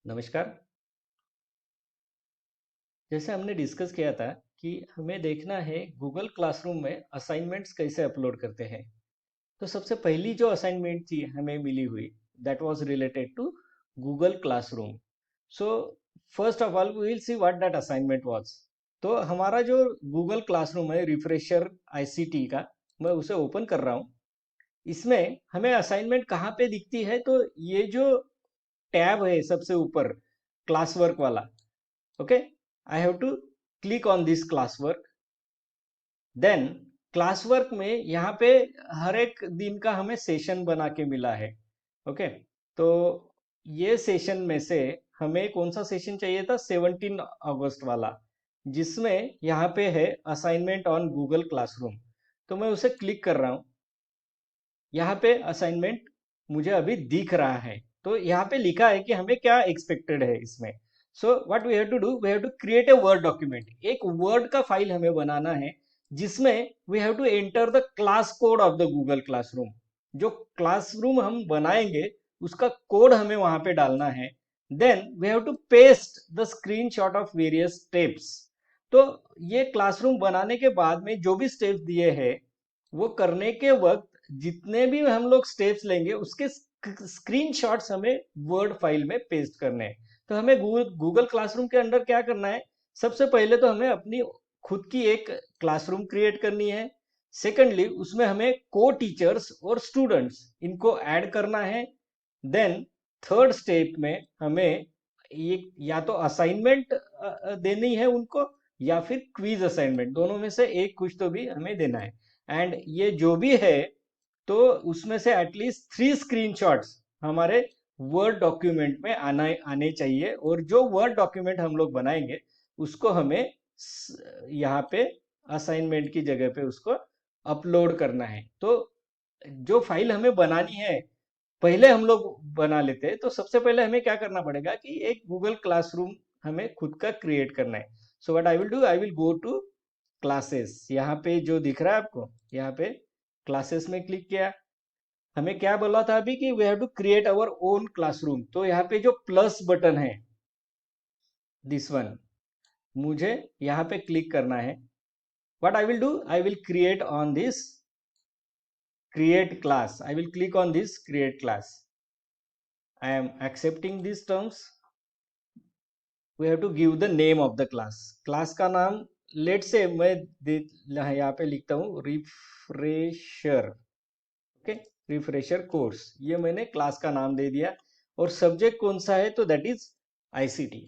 नमस्कार। जैसे हमने डिस्कस किया था कि हमें देखना है गूगल क्लासरूम में असाइनमेंट्स कैसे अपलोड करते हैं। तो सबसे पहली जो असाइनमेंट थी हमें मिली हुई, that was related to Google classroom. So first of all we will see what that assignment was. तो हमारा जो गूगल क्लासरूम है रिफ्रेशर आईसीटी का, मैं उसे ओपन कर रहा हूँ। इसमें हमें असाइनमेंट कहाँ पे दिखती है, तो ये जो टैब है सबसे ऊपर, क्लास वर्क वाला। Okay, I have to click on this classwork. Then class work में यहाँ पे हर एक दिन का हमें सेशन बना के मिला है। ओके, तो ये सेशन में से हमें कौन सा सेशन चाहिए था, 17 अगस्त वाला, जिसमें यहाँ पे है असाइनमेंट ऑन गूगल क्लासरूम। तो मैं उसे क्लिक कर रहा हूँ। यहाँ पे असाइनमेंट मुझे अभी दिख रहा है। तो यहाँ पे लिखा है कि हमें क्या एक्सपेक्टेड है इसमें। So what we have to do, we have to create a word document. एक वर्ड का फाइल हमें बनाना है जिसमें we have to enter the class code of the Google classroom. जो क्लासरूम हम बनाएंगे उसका कोड हमें वहां पे डालना है। Then we have to paste the screenshot of various steps. तो ये क्लासरूम बनाने के बाद में जो भी स्टेप्स दिए हैं, वो करने के वक्त जितने भी हम लोग स्टेप्स लेंगे उसके स्क्रीनशॉट्स हमें वर्ड फाइल में पेस्ट करने हैं। तो हमें गूगल क्लासरूम के अंदर क्या करना है, सबसे पहले तो हमें अपनी खुद की एक क्लासरूम क्रिएट करनी है। सेकेंडली उसमें हमें को टीचर्स और स्टूडेंट्स इनको ऐड करना है। देन थर्ड स्टेप में हमें ये या तो असाइनमेंट देनी है उनको, या फिर क्विज असाइनमेंट, दोनों में से एक कुछ तो भी हमें देना है। एंड ये जो भी है, तो उसमें से एटलीस्ट 3 स्क्रीनशॉट्स हमारे वर्ड डॉक्यूमेंट में आने चाहिए। और जो वर्ड डॉक्यूमेंट हम लोग बनाएंगे उसको हमें यहाँ पे असाइनमेंट की जगह पे उसको अपलोड करना है। तो जो फाइल हमें बनानी है पहले हम लोग बना लेते हैं। तो सबसे पहले हमें क्या करना पड़ेगा कि एक गूगल क्लासरूम हमें खुद का क्रिएट करना है। So what I will do, I will go to classes. यहाँ पे जो दिख रहा है आपको, यहाँ पे क्लासेस में क्लिक किया। हमें क्या बोला था अभी कि we have to create our own classroom. तो यहाँ पे जो प्लस बटन है, दिस वन, मुझे यहाँ पे क्लिक करना है। What I will do, I will create on this create class. I will click on this create class. I am accepting these terms. We have to give the name of the class. Class का नाम let's say मैं यहाँ पे लिखता हूँ refresher. Okay, refresher course, ये मैंने class का नाम दे दिया। और सब्जेक्ट कौन सा है, तो दैट इज आईसीटी।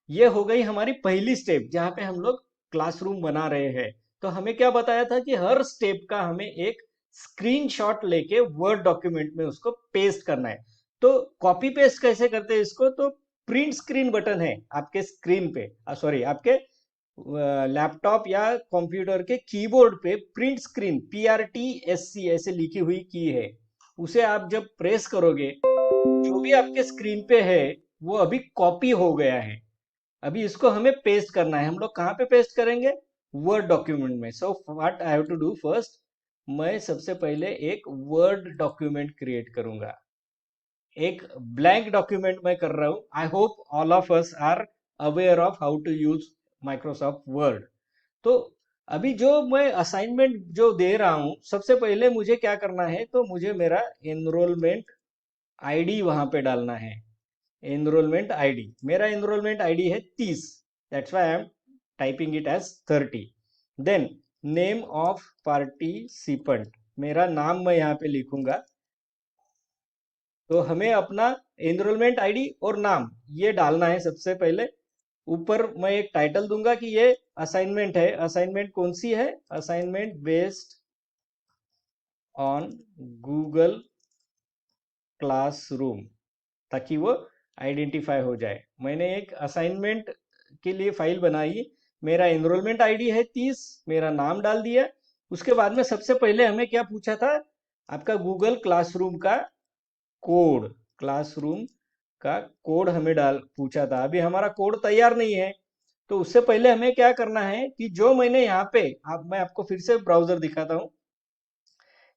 ये हो गई हमारी पहली स्टेप जहाँ पे हम लोग क्लासरूम बना रहे हैं। तो हमें क्या बताया था कि हर स्टेप का हमें एक स्क्रीनशॉट लेके वर्ड डॉक्यूमेंट में उसको पेस्ट करना है। तो कॉपी पेस्ट कैसे करते हैं इसको, तो प्रिंट स्क्रीन बटन है आपके स्क्रीन पे, सॉरी आपके लैपटॉप या कंप्यूटर के कीबोर्ड पे प्रिंट स्क्रीन PRTSC ऐसे लिखी हुई की है। उसे आप जब प्रेस करोगे, जो भी आपके स्क्रीन पे है वो अभी कॉपी हो गया है। अभी इसको हमें पेस्ट करना है। हम लोग कहाँ पे पेस्ट करेंगे, वर्ड डॉक्यूमेंट में। So what I have to do first, मैं सबसे पहले एक वर्ड डॉक्यूमेंट क्रिएट करूंगा। एक ब्लैंक डॉक्यूमेंट में कर रहा हूं। I hope all of us are aware of how to use Microsoft Word. तो अभी जो मैं असाइनमेंट जो दे रहा हूं, सबसे पहले मुझे क्या करना है, तो मुझे मेरा एनरोलमेंट आईडी वहां पे डालना है। एनरोलमेंट आईडी, मेरा एनरोलमेंट आईडी है 30, that's why I am typing it as 30। Then name of participant, मेरा नाम मैं यहाँ पे लिखूंगा। तो हमें अपना एनरोलमेंट आईडी और नाम ये डालना है सबसे पहले। ऊपर मैं एक टाइटल दूंगा कि ये असाइनमेंट है। असाइनमेंट कौन सी है, assignment based on Google classroom, ताकि वो आइडेंटिफाई हो जाए। मैंने एक असाइनमेंट के लिए फाइल बनाई। मेरा एनरोलमेंट आईडी है 30, मेरा नाम डाल दिया। उसके बाद में सबसे पहले हमें क्या पूछा था, आपका गूगल क्लासरूम का कोड, क्लासरूम का कोड हमें डाल पूछा था। अभी हमारा कोड तैयार नहीं है। तो उससे पहले हमें क्या करना है कि जो मैंने यहाँ पे मैं आपको फिर से ब्राउजर दिखाता हूँ।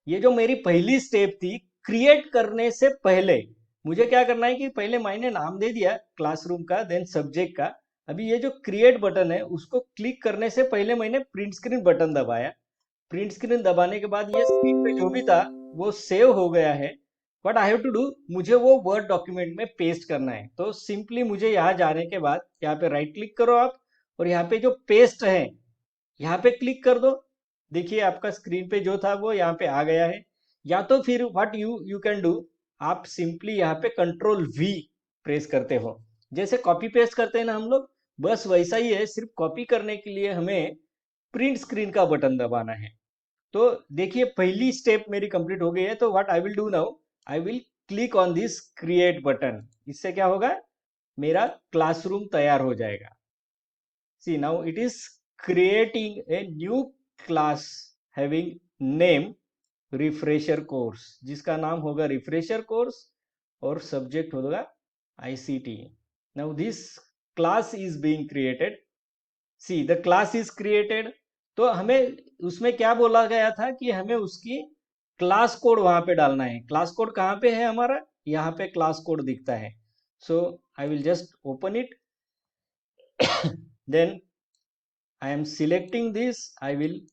ये जो मेरी पहली स्टेप थी, क्रिएट करने से पहले मुझे क्या करना है कि पहले मैंने नाम दे दिया क्लासरूम का, देन सब्जेक्ट का। अभी ये जो क्रिएट बटन है उसको क्लिक करने से पहले मैंने प्रिंट स्क्रीन बटन दबाया। प्रिंट स्क्रीन दबाने के बाद ये स्क्रीन पे जो भी था वो सेव हो गया है। What I have to do, मुझे वो वर्ड डॉक्यूमेंट में पेस्ट करना है। तो सिंपली मुझे यहाँ जाने के बाद यहाँ पे राइट क्लिक करो आप, और यहाँ पे जो पेस्ट है यहाँ पे क्लिक कर दो। देखिए आपका स्क्रीन पे जो था वो यहाँ पे आ गया है। या तो फिर व्हाट यू कैन डू, आप सिंपली यहाँ पे कंट्रोल वी प्रेस करते हो, जैसे कॉपी पेस्ट करते हैं ना हम लोग, बस वैसा ही है। सिर्फ कॉपी करने के लिए हमें प्रिंट स्क्रीन का बटन दबाना है। तो देखिए पहली स्टेप मेरी कंप्लीट हो गई है। तो what I will do now, I will click on this create button. इससे क्या होगा, मेरा क्लासरूम तैयार हो जाएगा। See, now it is creating a new class having name refresher course, जिसका नाम होगा refresher course और subject होगा ICT. Now this class is being created. See, the class is created. तो हमें उसमें क्या बोला गया था कि हमें उसकी क्लास कोड वहां पे डालना है। क्लास कोड कहाँ पे है हमारा, यहाँ पे क्लास कोड दिखता है। So I will just open it, then I am selecting this, I will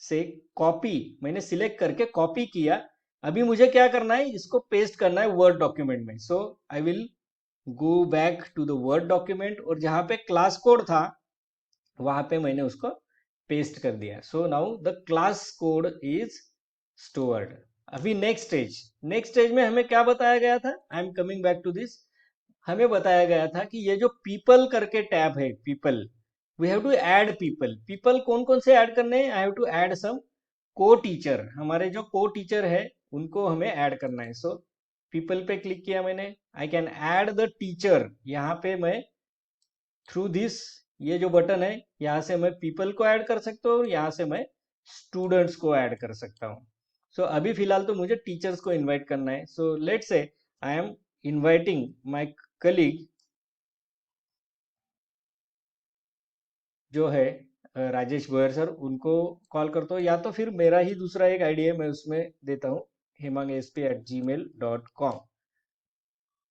say copy. मैंने सिलेक्ट करके कॉपी किया। अभी मुझे क्या करना है, इसको पेस्ट करना है वर्ड डॉक्यूमेंट में। So I will go back to the word document, और जहां पे क्लास कोड था वहां पे मैंने उसको पेस्ट कर दिया। So now the class code is stored. अभी नेक्स्ट स्टेज में हमें क्या बताया गया था, I am coming back to this. हमें बताया गया था कि ये जो पीपल करके टैब है, people, we have to add people. People कौन कौन से ऐड करने हैं, I have to add some co teacher. हमारे जो को टीचर है उनको हमें ऐड करना है। सो पीपल पे क्लिक किया मैंने, I can add the teacher. यहाँ पे मैं थ्रू दिस, ये जो बटन है यहाँ से मैं पीपल को ऐड कर सकता हूँ, यहाँ से मैं स्टूडेंट्स को ऐड कर सकता हूँ। सो अभी फिलहाल तो मुझे टीचर्स को इनवाइट करना है। So let's say I am inviting my colleague जो है राजेश गोयर सर, उनको कॉल करता हूँ। या तो फिर मेरा ही दूसरा एक आईडी है, मैं उसमें देता हूँ hemangasp@gmail.com।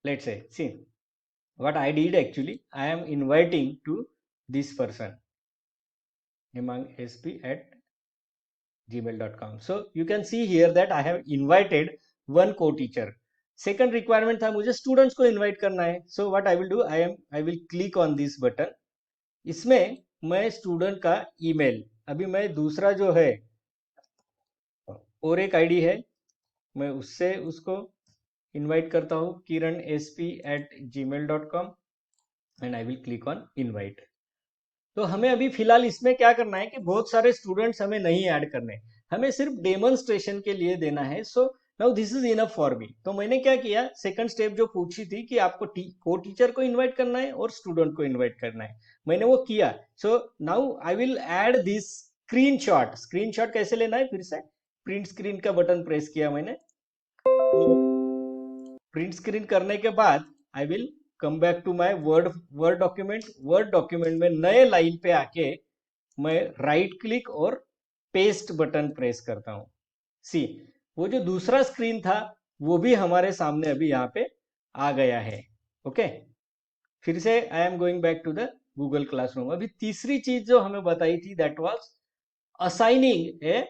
Let's say see what I did actually, I am inviting to this person hemangasp@gmail.com. So you can see here that I have invited one co-teacher. Second requirement था मुझे स्टूडेंट्स को इनवाइट करना है। So what I will do, I will click on this button. इसमें मैं student का email, अभी मैं दूसरा जो है और एक आईडी है, मैं उससे उसको इनवाइट करता हूँ kiran.sp@gmail.com and I will click on invite. तो हमें अभी फिलहाल इसमें क्या करना है कि बहुत सारे स्टूडेंट्स हमें नहीं ऐड करने, हमें सिर्फ डेमोन्स्ट्रेशन के लिए देना है। So now this is enough for me. तो मैंने क्या किया, सेकंड स्टेप जो पूछी थी कि आपको को टीचर को इनवाइट करना है और स्टूडेंट को इनवाइट करना है, मैंने वो किया। So now I will add this screenshot. Screenshot कैसे लेना है, फिर से प्रिंट स्क्रीन का बटन प्रेस किया मैंने। प्रिंट स्क्रीन करने के बाद I will come back to my word document. Word document में नए लाइन पे आके मैं राइट क्लिक और पेस्ट बटन प्रेस करता हूं। सी, वो जो दूसरा स्क्रीन था वो भी हमारे सामने अभी यहाँ पे आ गया है। ओके, फिर से I am going back to the Google classroom. अभी तीसरी चीज जो हमें बताई थी that was assigning a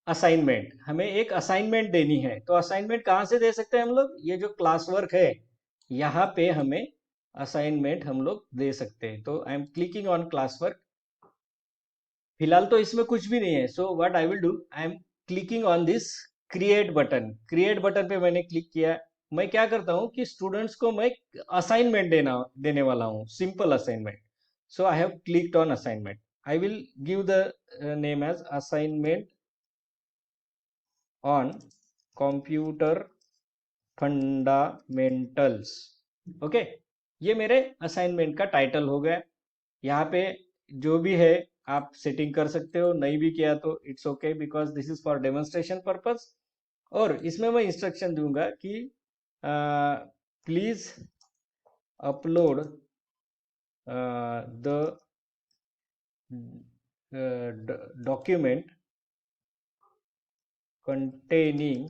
assignment. हमें एक असाइनमेंट देनी है। तो असाइनमेंट कहाँ से दे सकते हैं हम लोग, ये जो क्लास वर्क है यहाँ पे हमें असाइनमेंट हम लोग दे सकते हैं। तो आई am clicking on class work. फिलहाल तो इसमें कुछ भी नहीं है। So what I will do, I am clicking on this create button. Create button पे मैंने क्लिक किया। मैं क्या करता हूँ कि स्टूडेंट्स को मैं असाइनमेंट देने वाला हूँ, simple assignment. So I have clicked on assignment. I will give the name as assignment on computer fundamentals. Okay, ये मेरे असाइनमेंट का टाइटल हो गया। यहाँ पे जो भी है आप सेटिंग कर सकते हो, नहीं भी किया तो it's okay because this is for demonstration purpose. और इसमें मैं इंस्ट्रक्शन दूंगा कि please upload the document containing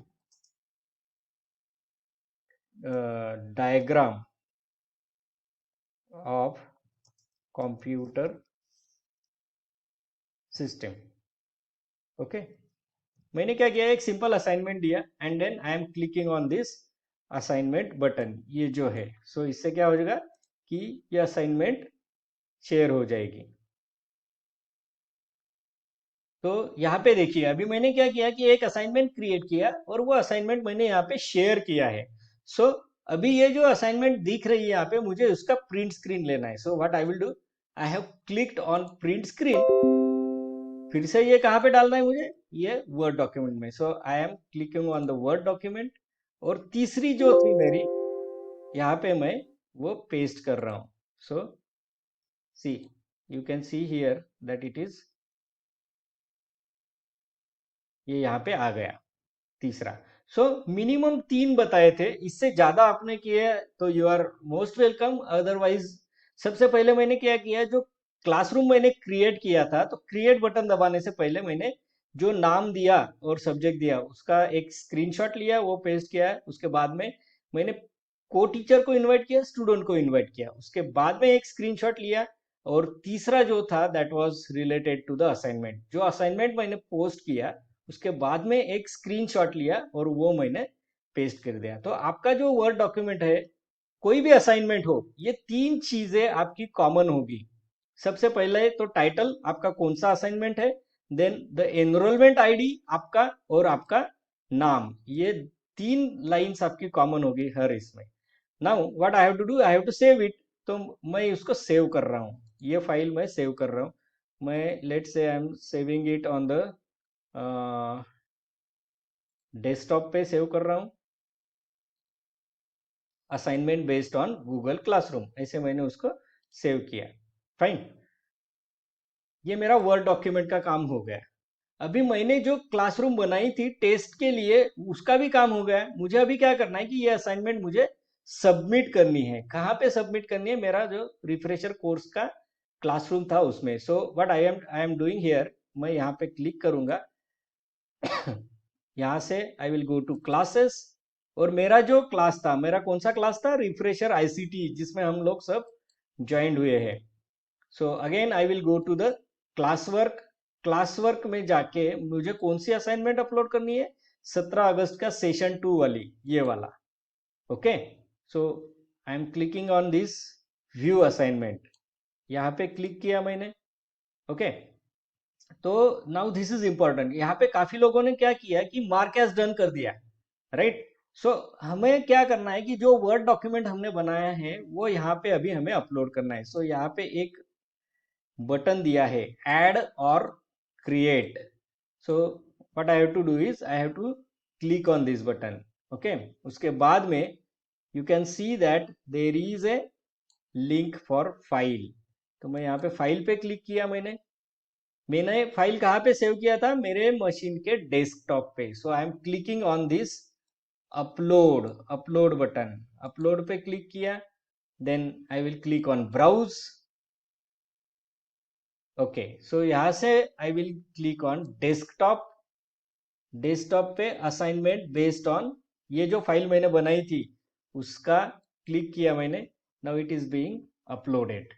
diagram of computer system. Okay, मैंने क्या किया, एक सिंपल असाइनमेंट दिया and then I am clicking on this assignment button, ये जो है। सो इससे क्या हो जाएगा कि ये असाइनमेंट शेयर हो जाएगी। तो यहाँ पे देखिए, अभी मैंने क्या किया कि एक असाइनमेंट क्रिएट किया और वो असाइनमेंट मैंने यहाँ पे शेयर किया है। सो अभी ये जो असाइनमेंट दिख रही है यहाँ पे, मुझे उसका प्रिंट स्क्रीन लेना है। So what I will do, I have clicked on print screen. फिर से ये कहाँ पे डालना है मुझे, ये वर्ड डॉक्यूमेंट में। So I am clicking on the word document, और तीसरी जो थी मेरी, यहाँ पे मैं वो पेस्ट कर रहा हूँ। So see, you can see here that it is, ये यहाँ पे आ गया तीसरा। सो मिनिमम 3 बताए थे, इससे ज्यादा आपने किए तो you are most welcome. Otherwise सबसे पहले मैंने क्या किया, जो क्लासरूम मैंने क्रिएट किया था, तो क्रिएट बटन दबाने से पहले मैंने जो नाम दिया और सब्जेक्ट दिया उसका एक स्क्रीनशॉट लिया, वो पेस्ट किया है। उसके बाद में मैंने को टीचर को इनवाइट किया, स्टूडेंट को इनवाइट किया, उसके बाद में एक स्क्रीनशॉट लिया। और तीसरा जो था that was related to the assignment, जो असाइनमेंट मैंने पोस्ट किया उसके बाद में एक स्क्रीनशॉट लिया और वो मैंने पेस्ट कर दिया। तो आपका जो वर्ड डॉक्यूमेंट है, कोई भी असाइनमेंट हो, ये 3 चीजें आपकी कॉमन होगी। सबसे पहले तो टाइटल आपका कौन सा असाइनमेंट है, देन द एनरोलमेंट आईडी आपका, और आपका नाम, ये 3 लाइंस आपकी कॉमन होगी हर इसमें। Now what I have to do, I have to save it. तो मैं इसको सेव कर रहा हूँ, ये फाइल मैं सेव कर रहा हूँ। मैं लेट से I am saving it on the desktop पे सेव कर रहा हूँ, assignment based on Google classroom, ऐसे मैंने उसको सेव किया। फाइन, ये मेरा वर्ड डॉक्यूमेंट का काम हो गया। अभी मैंने जो क्लासरूम बनाई थी टेस्ट के लिए, उसका भी काम हो गया। मुझे अभी क्या करना है कि ये असाइनमेंट मुझे सबमिट करनी है। कहाँ पे सबमिट करनी है, मेरा जो रिफ्रेशर कोर्स का क्लासरूम था उसमें। So what I am doing here, मैं यहाँ पे क्लिक करूंगा यहाँ से I will go to classes, और मेरा जो क्लास था, मेरा कौन सा क्लास था, रिफ्रेशर आईसीटी, जिसमें हम लोग सब ज्वाइंट हुए हैं। So again I will go to the class work. Class work में जाके मुझे कौन सी असाइनमेंट अपलोड करनी है, 17 अगस्त का सेशन 2 वाली, ये वाला। Okay, so I am clicking on this view assignment, यहाँ पे क्लिक किया मैंने। ओके, तो नाउ दिस इज इंपॉर्टेंट। यहाँ पे काफी लोगों ने क्या किया कि मार्क एज डन कर दिया, राइट। सो हमें क्या करना है कि जो वर्ड डॉक्यूमेंट हमने बनाया है वो यहाँ पे अभी हमें अपलोड करना है। सो यहाँ पे एक बटन दिया है, ऐड और create. So what I have to do is I have to click on this button. Okay, उसके बाद में you can see that there is a link for file. तो मैं यहाँ पे फाइल पे क्लिक किया। मैंने फाइल कहाँ पे सेव किया था, मेरे मशीन के डेस्कटॉप पे। So I am clicking on this upload button, upload पे क्लिक किया, then I will click on browse. Okay, so यहाँ से I will click on desktop. Desktop पे असाइनमेंट बेस्ड ऑन ये जो फाइल मैंने बनाई थी उसका क्लिक किया मैंने। Now it is being uploaded.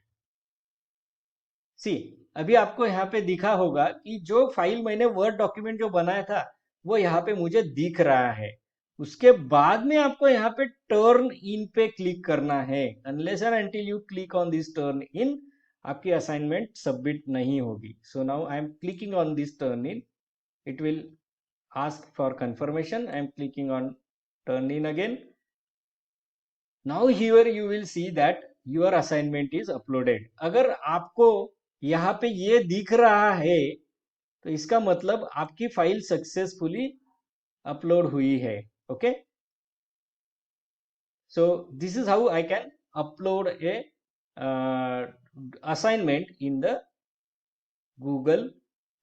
See, अभी आपको यहाँ पे दिखा होगा कि जो फाइल मैंने वर्ड डॉक्यूमेंट जो बनाया था वो यहाँ पे मुझे दिख रहा है। उसके बाद में आपको यहाँ पे टर्न इन पे क्लिक करना है। Unless and until you click on this turn in, आपकी असाइनमेंट सबमिट नहीं होगी। सो now I am clicking on this turn in, it will ask for confirmation. I am clicking on turn in again. Now here you will see that your assignment is uploaded. अगर आपको यहाँ पे ये दिख रहा है तो इसका मतलब आपकी फाइल सक्सेसफुली अपलोड हुई है। Okay, so this is how I can upload a assignment in the Google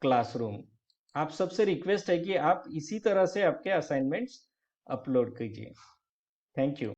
Classroom. आप सबसे रिक्वेस्ट है कि आप इसी तरह से आपके असाइनमेंट्स अपलोड कीजिए। Thank you.